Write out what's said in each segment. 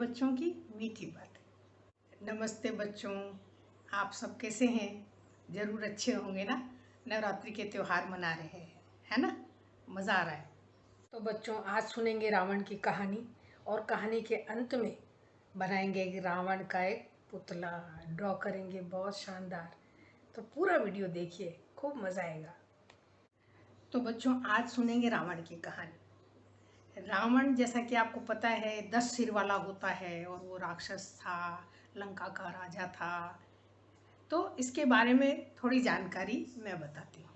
बच्चों की मीठी बात। नमस्ते बच्चों, आप सब कैसे हैं? ज़रूर अच्छे होंगे ना। नवरात्रि के त्यौहार मना रहे हैं, है ना? मज़ा आ रहा है। तो बच्चों आज सुनेंगे रावण की कहानी और कहानी के अंत में बनाएंगे एक रावण का एक पुतला ड्रॉ करेंगे, बहुत शानदार। तो पूरा वीडियो देखिए, खूब मज़ा आएगा। तो बच्चों आज सुनेंगे रावण की कहानी। रावण जैसा कि आपको पता है 10 सिर वाला होता है और वो राक्षस था, लंका का राजा था। तो इसके बारे में थोड़ी जानकारी मैं बताती हूँ।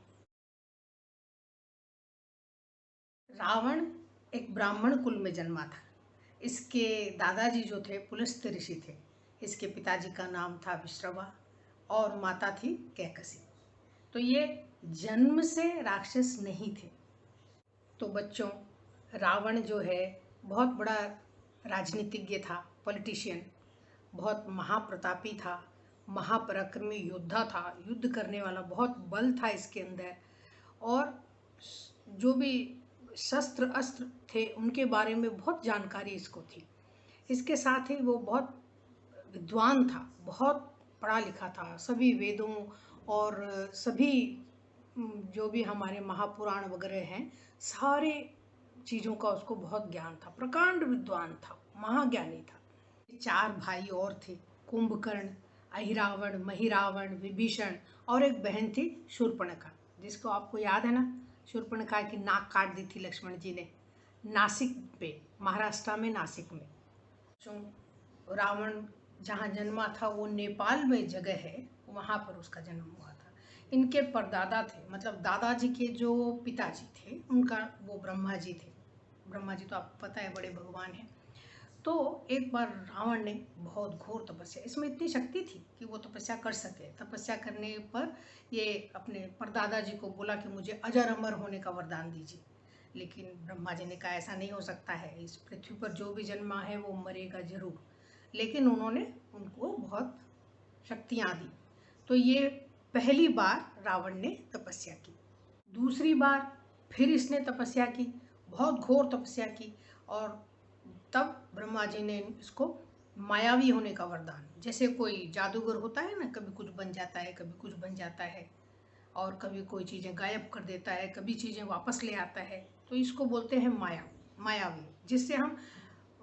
रावण एक ब्राह्मण कुल में जन्मा था। इसके दादाजी जो थे पुलस्त्य ऋषि थे। इसके पिताजी का नाम था विश्रवा और माता थी कैकसी। तो ये जन्म से राक्षस नहीं थे। तो बच्चों, रावण जो है बहुत बड़ा राजनीतिज्ञ था, पॉलिटिशियन, बहुत महाप्रतापी था, महापराक्रमी योद्धा था, युद्ध करने वाला, बहुत बल था इसके अंदर। और जो भी शस्त्र अस्त्र थे उनके बारे में बहुत जानकारी इसको थी। इसके साथ ही वो बहुत विद्वान था, बहुत पढ़ा लिखा था, सभी वेदों और सभी जो भी हमारे महापुराण वगैरह हैं, सारे चीज़ों का उसको बहुत ज्ञान था, प्रकांड विद्वान था, महाज्ञानी था। 4 भाई और थे, कुंभकर्ण, अहिरावण, महिरावण, विभीषण और एक बहन थी शूर्पणखा, जिसको आपको याद है ना, शूर्पणखा की नाक काट दी थी लक्ष्मण जी ने नासिक पे, महाराष्ट्र में नासिक में। रावण जहाँ जन्मा था वो नेपाल में जगह है, वहाँ पर उसका जन्म हुआ था। इनके परदादा थे, मतलब दादाजी के जो पिताजी थे उनका वो ब्रह्मा जी थे। ब्रह्मा जी तो आपको पता है बड़े भगवान हैं। तो एक बार रावण ने बहुत घोर तपस्या, इसमें इतनी शक्ति थी कि वो तपस्या कर सके। तपस्या करने पर ये अपने परदादा जी को बोला कि मुझे अजर अमर होने का वरदान दीजिए। लेकिन ब्रह्मा जी ने कहा ऐसा नहीं हो सकता है, इस पृथ्वी पर जो भी जन्मा है वो मरेगा जरूर। लेकिन उन्होंने उनको बहुत शक्तियाँ दी। तो ये पहली बार रावण ने तपस्या की। दूसरी बार फिर इसने तपस्या की, बहुत घोर तपस्या की। और तब ब्रह्मा जी ने इसको मायावी होने का वरदान, जैसे कोई जादूगर होता है ना, कभी कुछ बन जाता है, कभी कुछ बन जाता है, और कभी कोई चीज़ें गायब कर देता है, कभी चीज़ें वापस ले आता है। तो इसको बोलते हैं मायावी, जिससे हम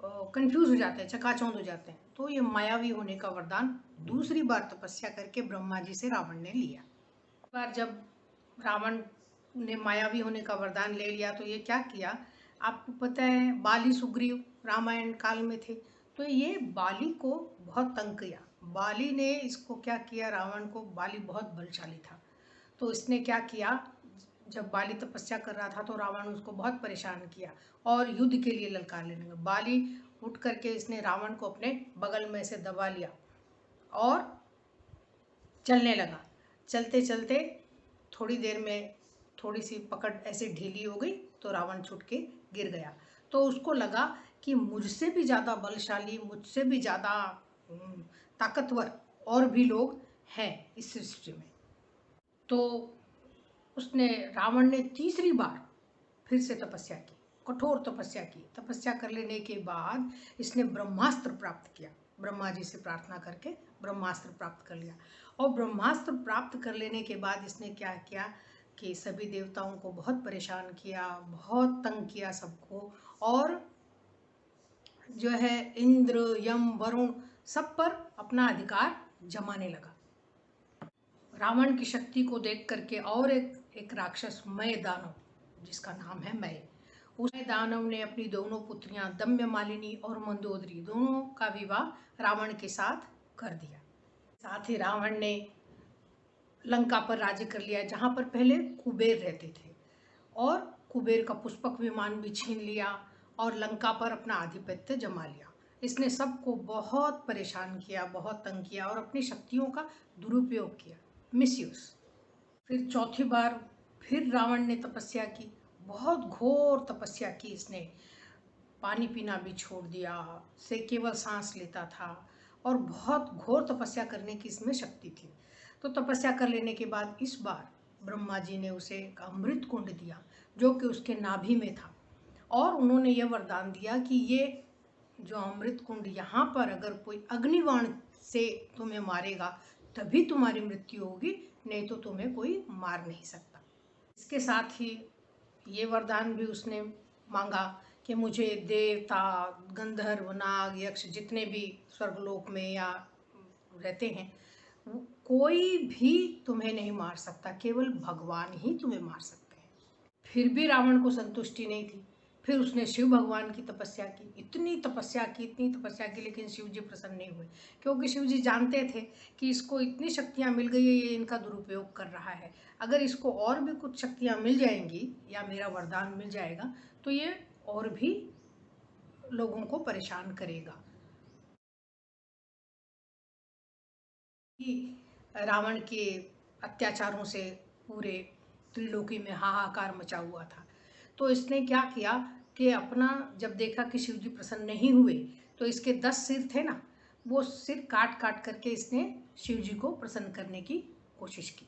कंफ्यूज हो जाते हैं, चकाचौंध हो जाते हैं। तो ये मायावी होने का वरदान दूसरी बार तपस्या करके ब्रह्मा जी से रावण ने लिया। बार जब रावण ने मायावी होने का वरदान ले लिया तो ये क्या किया, आपको पता है बाली सुग्रीव रामायण काल में थे। तो ये बाली को बहुत तंग किया। बाली ने इसको क्या किया, रावण को, बाली बहुत बलशाली था, तो इसने क्या किया, जब बाली तपस्या कर रहा था तो रावण उसको बहुत परेशान किया और युद्ध के लिए ललकार लेने लगा। बाली उठ करके इसने रावण को अपने बगल में से दबा लिया और चलने लगा। चलते चलते थोड़ी देर में थोड़ी सी पकड़ ऐसे ढीली हो गई तो रावण छूट के गिर गया। तो उसको लगा कि मुझसे भी ज़्यादा बलशाली, मुझसे भी ज़्यादा ताकतवर और भी लोग हैं इस सृष्टि में। तो उसने, रावण ने तीसरी बार फिर से तपस्या की, कठोर तपस्या की। तपस्या कर लेने के बाद इसने ब्रह्मास्त्र प्राप्त किया। ब्रह्मा जी से प्रार्थना करके ब्रह्मास्त्र प्राप्त कर लिया। और ब्रह्मास्त्र प्राप्त कर लेने के बाद इसने क्या किया कि सभी देवताओं को बहुत परेशान किया, बहुत तंग किया सबको। और जो है इंद्र, यम, वरुण, सब पर अपना अधिकार जमाने लगा। रावण की शक्ति को देख करके और एक राक्षस मय दानव, जिसका नाम है मय, उस दानव ने अपनी दोनों पुत्रियां दम्यमालिनी और मंदोदरी दोनों का विवाह रावण के साथ कर दिया। साथ ही रावण ने लंका पर राज्य कर लिया, जहां पर पहले कुबेर रहते थे, और कुबेर का पुष्पक विमान भी छीन लिया और लंका पर अपना आधिपत्य जमा लिया। इसने सबको बहुत परेशान किया, बहुत तंग किया और अपनी शक्तियों का दुरुपयोग किया, मिसयूज। फिर चौथी बार फिर रावण ने तपस्या की, बहुत घोर तपस्या की इसने। पानी पीना भी छोड़ दिया, से केवल सांस लेता था, और बहुत घोर तपस्या करने की इसमें शक्ति थी। तो तपस्या कर लेने के बाद इस बार ब्रह्मा जी ने उसे एक अमृत कुंड दिया, जो कि उसके नाभि में था। और उन्होंने यह वरदान दिया कि ये जो अमृत कुंड यहाँ पर अगर कोई अग्निबाण से तुम्हें मारेगा तभी तुम्हारी मृत्यु होगी, नहीं तो तुम्हें कोई मार नहीं सकता। इसके साथ ही ये वरदान भी उसने मांगा कि मुझे देवता, गंधर्व, नाग, यक्ष जितने भी स्वर्गलोक में या रहते हैं, कोई भी तुम्हें नहीं मार सकता, केवल भगवान ही तुम्हें मार सकते हैं। फिर भी रावण को संतुष्टि नहीं थी। फिर उसने शिव भगवान की तपस्या की, इतनी तपस्या की, लेकिन शिव जी प्रसन्न नहीं हुए, क्योंकि शिव जी जानते थे कि इसको इतनी शक्तियाँ मिल गई है, ये इनका दुरुपयोग कर रहा है। अगर इसको और भी कुछ शक्तियाँ मिल जाएंगी या मेरा वरदान मिल जाएगा तो ये और भी लोगों को परेशान करेगा। रावण के अत्याचारों से पूरे त्रिलोकी में हाहाकार मचा हुआ था। तो इसने क्या किया कि अपना जब देखा कि शिव जी प्रसन्न नहीं हुए तो इसके 10 सिर थे ना, वो सिर काट काट करके इसने शिव जी को प्रसन्न करने की कोशिश की।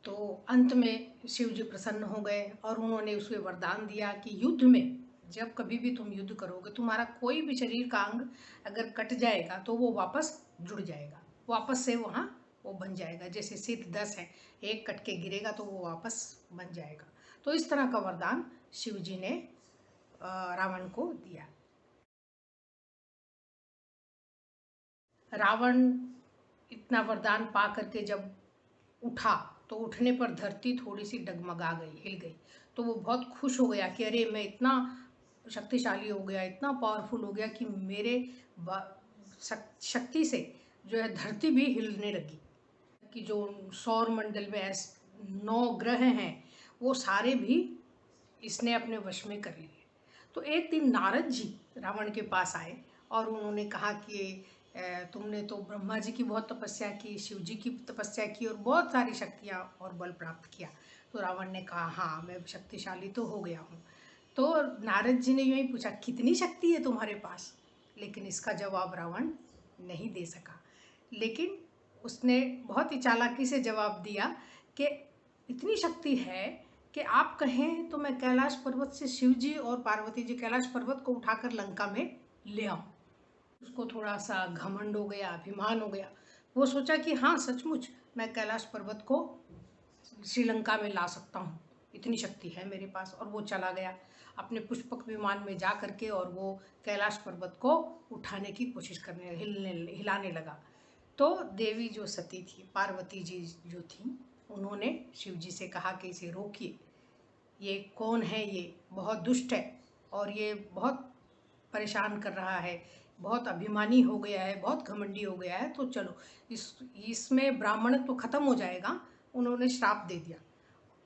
तो अंत में शिव जी प्रसन्न हो गए और उन्होंने उसे वरदान दिया कि युद्ध में जब कभी भी तुम युद्ध करोगे, तुम्हारा कोई भी शरीर का अंग अगर कट जाएगा तो वो वापस जुड़ जाएगा, वापस से वहाँ वो बन जाएगा। जैसे सिर 10 है, एक कट के गिरेगा तो वो वापस बन जाएगा। तो इस तरह का वरदान शिव जी ने रावण को दिया। रावण इतना वरदान पा करके जब उठा तो उठने पर धरती थोड़ी सी डगमगा गई, हिल गई। तो वो बहुत खुश हो गया कि अरे मैं इतना शक्तिशाली हो गया, इतना पावरफुल हो गया कि मेरे शक्ति से जो है धरती भी हिलने लगी। कि जो सौर मंडल में 9 ग्रह हैं वो सारे भी इसने अपने वश में कर लिए। तो एक दिन नारद जी रावण के पास आए और उन्होंने कहा कि तुमने तो ब्रह्मा जी की बहुत तपस्या की, शिव जी की तपस्या की और बहुत सारी शक्तियाँ और बल प्राप्त किया। तो रावण ने कहा हाँ मैं शक्तिशाली तो हो गया हूँ। तो नारद जी ने यूँ ही पूछा कितनी शक्ति है तुम्हारे पास, लेकिन इसका जवाब रावण नहीं दे सका। लेकिन उसने बहुत ही चालाकी से जवाब दिया कि इतनी शक्ति है कि आप कहें तो मैं कैलाश पर्वत से शिव जी और पार्वती जी कैलाश पर्वत को उठाकर लंका में ले आऊँ। उसको थोड़ा सा घमंड हो गया, अभिमान हो गया। वो सोचा कि हाँ सचमुच मैं कैलाश पर्वत को श्रीलंका में ला सकता हूँ, इतनी शक्ति है मेरे पास। और वो चला गया अपने पुष्पक विमान में जा करके और वो कैलाश पर्वत को उठाने की कोशिश करने हिलाने लगा। तो देवी जो सती थी, पार्वती जी जो थी, उन्होंने शिव जी से कहा कि इसे रोकिए, ये कौन है, ये बहुत दुष्ट है और ये बहुत परेशान कर रहा है, बहुत अभिमानी हो गया है, बहुत घमंडी हो गया है। तो चलो इसमें ब्राह्मणत्व खत्म हो जाएगा। उन्होंने श्राप दे दिया,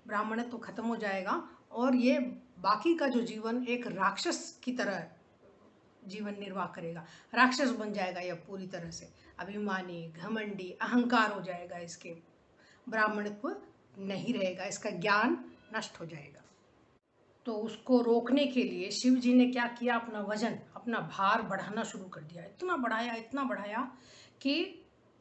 ब्राह्मणत्व खत्म हो जाएगा और ये बाकी का जो जीवन एक राक्षस की तरह जीवन निर्वाह करेगा, राक्षस बन जाएगा यह पूरी तरह से, अभिमानी, घमंडी, अहंकार हो जाएगा, इसके ब्राह्मणत्व नहीं रहेगा, इसका ज्ञान नष्ट हो जाएगा। तो उसको रोकने के लिए शिव जी ने क्या किया, अपना वजन, अपना भार बढ़ाना शुरू कर दिया। इतना बढ़ाया कि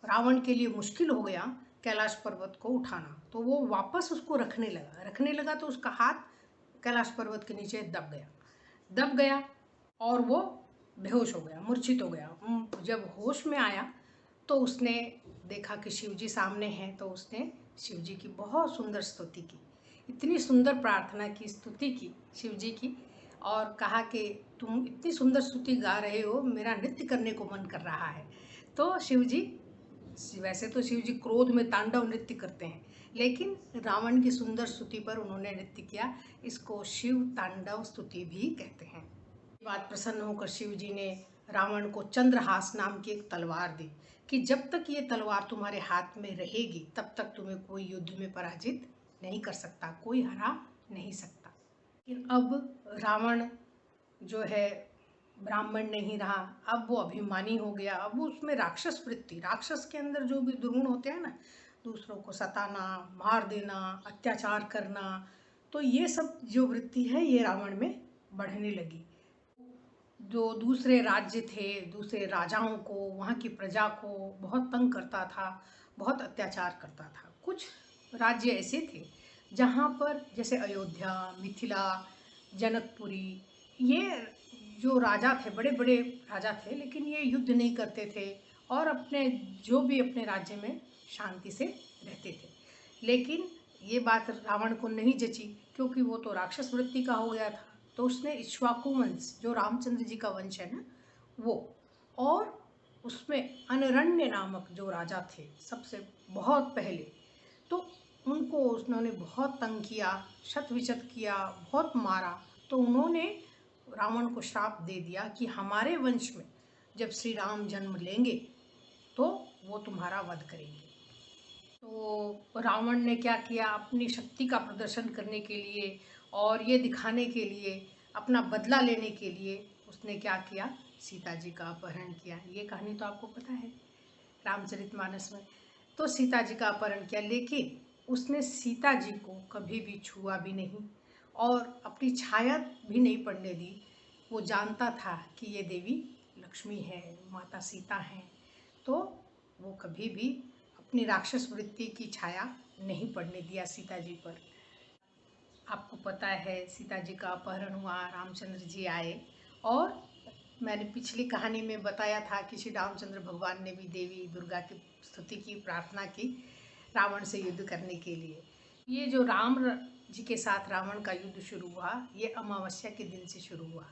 रावण के लिए मुश्किल हो गया कैलाश पर्वत को उठाना। तो वो वापस उसको रखने लगा तो उसका हाथ कैलाश पर्वत के नीचे दब गया और वो बेहोश हो गया, मूर्छित हो गया। जब होश में आया तो उसने देखा कि शिव जी सामने हैं। तो उसने शिव जी की बहुत सुंदर स्तुति की, इतनी सुंदर प्रार्थना की, स्तुति की शिव जी की, और कहा कि तुम इतनी सुंदर स्तुति गा रहे हो, मेरा नृत्य करने को मन कर रहा है। तो शिव जी, वैसे तो शिव जी क्रोध में तांडव नृत्य करते हैं, लेकिन रावण की सुंदर स्तुति पर उन्होंने नृत्य किया। इसको शिव तांडव स्तुति भी कहते हैं। बात प्रसन्न होकर शिव जी ने रावण को चंद्रहास नाम की एक तलवार दी कि जब तक ये तलवार तुम्हारे हाथ में रहेगी तब तक तुम्हें कोई युद्ध में पराजित नहीं कर सकता, कोई हरा नहीं सकता। लेकिन अब रावण जो है ब्राह्मण नहीं रहा, अब वो अभिमानी हो गया। अब वो उसमें राक्षस वृत्ति, राक्षस के अंदर जो भी दुर्गुण होते हैं ना, दूसरों को सताना, मार देना, अत्याचार करना, तो ये सब जो वृत्ति है ये रावण में बढ़ने लगी। जो दूसरे राज्य थे, दूसरे राजाओं को, वहाँ की प्रजा को बहुत तंग करता था, बहुत अत्याचार करता था। कुछ राज्य ऐसे थे जहाँ पर जैसे अयोध्या, मिथिला, जनकपुरी, ये जो राजा थे, बड़े बड़े राजा थे, लेकिन ये युद्ध नहीं करते थे और अपने जो भी अपने राज्य में शांति से रहते थे। लेकिन ये बात रावण को नहीं जची, क्योंकि वो तो राक्षस वृत्ति का हो गया था। तो उसने इक्ष्वाकु वंश, जो रामचंद्र जी का वंश है ना, वो, और उसमें अनरण्य नामक जो राजा थे सबसे बहुत पहले, तो उनको उन्होंने बहुत तंग किया, शत विचत किया, बहुत मारा। तो उन्होंने रावण को श्राप दे दिया कि हमारे वंश में जब श्री राम जन्म लेंगे तो वो तुम्हारा वध करेंगे। तो रावण ने क्या किया, अपनी शक्ति का प्रदर्शन करने के लिए और ये दिखाने के लिए, अपना बदला लेने के लिए, उसने क्या किया, सीता जी का अपहरण किया। ये कहानी तो आपको पता है रामचरितमानस में। तो सीता जी का अपहरण किया, लेकिन उसने सीता जी को कभी भी छुआ भी नहीं और अपनी छाया भी नहीं पड़ने दी। वो जानता था कि ये देवी लक्ष्मी है, माता सीता हैं, तो वो कभी भी अपनी राक्षस वृत्ति की छाया नहीं पड़ने दिया सीता जी पर। आपको पता है सीता जी का अपहरण हुआ, रामचंद्र जी आए, और मैंने पिछली कहानी में बताया था कि श्री रामचंद्र भगवान ने भी देवी दुर्गा की स्तुति की, प्रार्थना की रावण से युद्ध करने के लिए। ये जो राम जी के साथ रावण का युद्ध शुरू हुआ, ये अमावस्या के दिन से शुरू हुआ।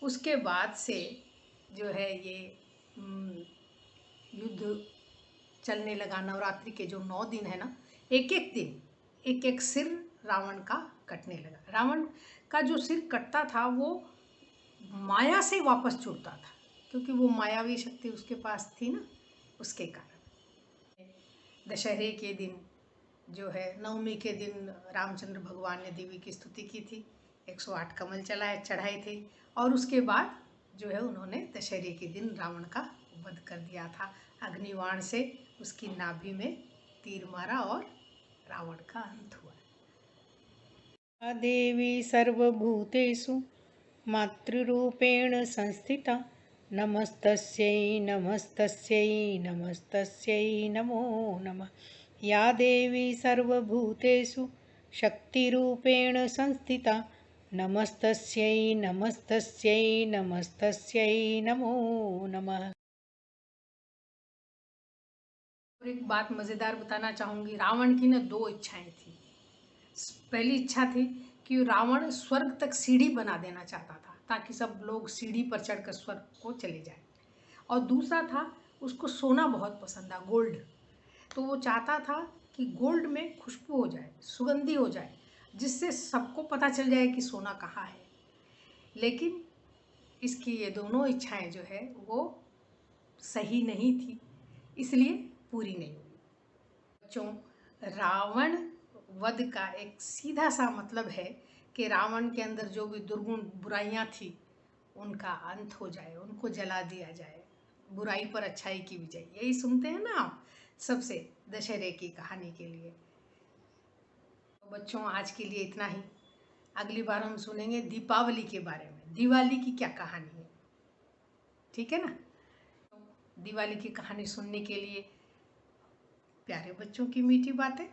उसके बाद से जो है ये युद्ध चलने लगा। नवरात्रि के जो 9 दिन है ना, एक एक दिन एक एक सिर रावण का कटने लगा। रावण का जो सिर कटता था वो माया से वापस जुड़ता था, क्योंकि वो मायावी शक्ति उसके पास थी ना, उसके कारण। दशहरे के दिन जो है, नवमी के दिन रामचंद्र भगवान ने देवी की स्तुति की थी, 108 कमल चढ़ाए थे, और उसके बाद जो है उन्होंने दशहरे के दिन रावण का वध कर दिया था। अग्निबाण से उसकी नाभि में तीर मारा और रावण का अंत हुआ। या देवी सर्वभूतेषु मातृरूपेण संस्थिता नमस्तस्यै नमस्तस्यै नमस्तस्यै नमो नमः। या देवी सर्वभूतेषु शक्तिरूपेण संस्थिता नमस्तस्यै नमस्तस्यै नमस्तस्यै नमो नमः। और एक बात मज़ेदार बताना चाहूँगी, रावण की ना 2 इच्छाएं थी। पहली इच्छा थी कि रावण स्वर्ग तक सीढ़ी बना देना चाहता था, ताकि सब लोग सीढ़ी पर चढ़कर स्वर्ग को चले जाएं। और दूसरा था, उसको सोना बहुत पसंद था, गोल्ड। तो वो चाहता था कि गोल्ड में खुशबू हो जाए, सुगंधी हो जाए, जिससे सबको पता चल जाए कि सोना कहाँ है। लेकिन इसकी ये दोनों इच्छाएं जो है वो सही नहीं थी, इसलिए पूरी नहीं हुई। बच्चों, रावण वध का एक सीधा सा मतलब है कि रावण के अंदर जो भी दुर्गुण बुराइयां थी उनका अंत हो जाए, उनको जला दिया जाए, बुराई पर अच्छाई की विजय। यही सुनते हैं ना आप सबसे दशहरे की कहानी के लिए। तो बच्चों, आज के लिए इतना ही। अगली बार हम सुनेंगे दीपावली के बारे में, दिवाली की क्या कहानी है, ठीक है ना। दिवाली की कहानी सुनने के लिए, प्यारे बच्चों की मीठी बातें,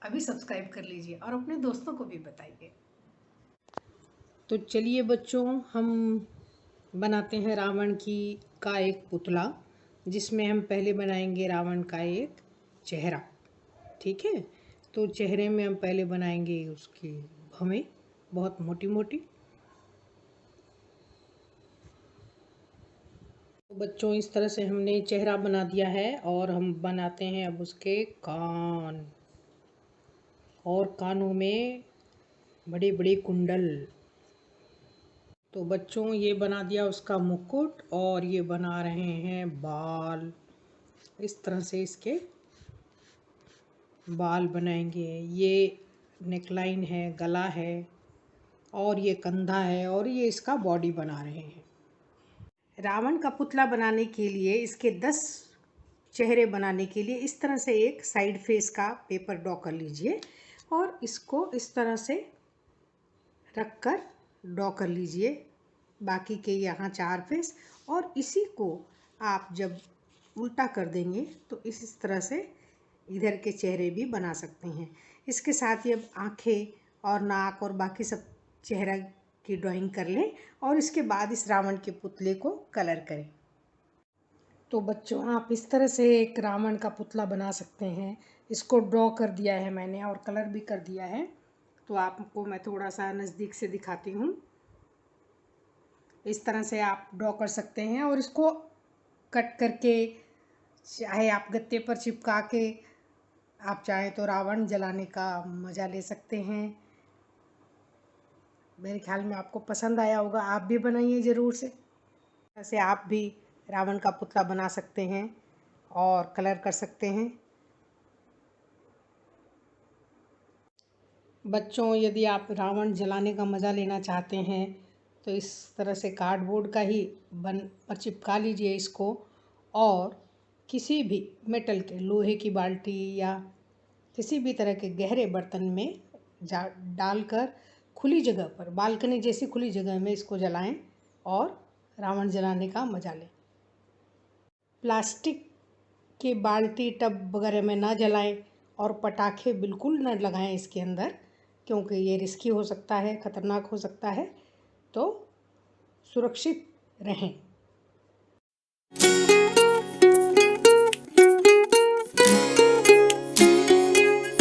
अभी सब्सक्राइब कर लीजिए और अपने दोस्तों को भी बताइए। तो चलिए बच्चों, हम बनाते हैं रावण का एक पुतला, जिसमें हम पहले बनाएंगे रावण का एक चेहरा। ठीक है, तो चेहरे में हम पहले बनाएंगे उसकी भवें, बहुत मोटी मोटी। तो बच्चों, इस तरह से हमने चेहरा बना दिया है, और हम बनाते हैं अब उसके कान, और कानों में बड़े बड़े कुंडल। तो बच्चों, ये बना दिया उसका मुकुट, और ये बना रहे हैं बाल। इस तरह से इसके बाल बनाएंगे। ये नेकलाइन है, गला है, और ये कंधा है, और ये इसका बॉडी बना रहे हैं। रावण का पुतला बनाने के लिए, इसके 10 चेहरे बनाने के लिए इस तरह से एक साइड फेस का पेपर ड्रॉ कर लीजिए, और इसको इस तरह से रख कर ड्रॉ कर लीजिए। बाकी के यहाँ 4 फेस, और इसी को आप जब उल्टा कर देंगे तो इस तरह से इधर के चेहरे भी बना सकते हैं। इसके साथ ही अब आँखें और नाक और बाकी सब चेहरा की ड्राइंग कर लें और इसके बाद इस रावण के पुतले को कलर करें। तो बच्चों, आप इस तरह से एक रावण का पुतला बना सकते हैं। इसको ड्रॉ कर दिया है मैंने और कलर भी कर दिया है। तो आपको मैं थोड़ा सा नज़दीक से दिखाती हूँ। इस तरह से आप ड्रॉ कर सकते हैं और इसको कट करके चाहे आप गत्ते पर चिपका के आप चाहें तो रावण जलाने का मज़ा ले सकते हैं। मेरे ख्याल में आपको पसंद आया होगा, आप भी बनाइए ज़रूर से। ऐसे आप भी रावण का पुतला बना सकते हैं और कलर कर सकते हैं। बच्चों, यदि आप रावण जलाने का मज़ा लेना चाहते हैं तो इस तरह से कार्डबोर्ड का ही बन पर चिपका लीजिए इसको और किसी भी मेटल के, लोहे की बाल्टी या किसी भी तरह के गहरे बर्तन में डालकर खुली जगह पर, बालकनी जैसी खुली जगह में इसको जलाएं और रावण जलाने का मज़ा लें। प्लास्टिक के बाल्टी, टब वगैरह में ना जलाएं और पटाखे बिल्कुल न लगाएं इसके अंदर, क्योंकि ये रिस्की हो सकता है, ख़तरनाक हो सकता है। तो सुरक्षित रहें।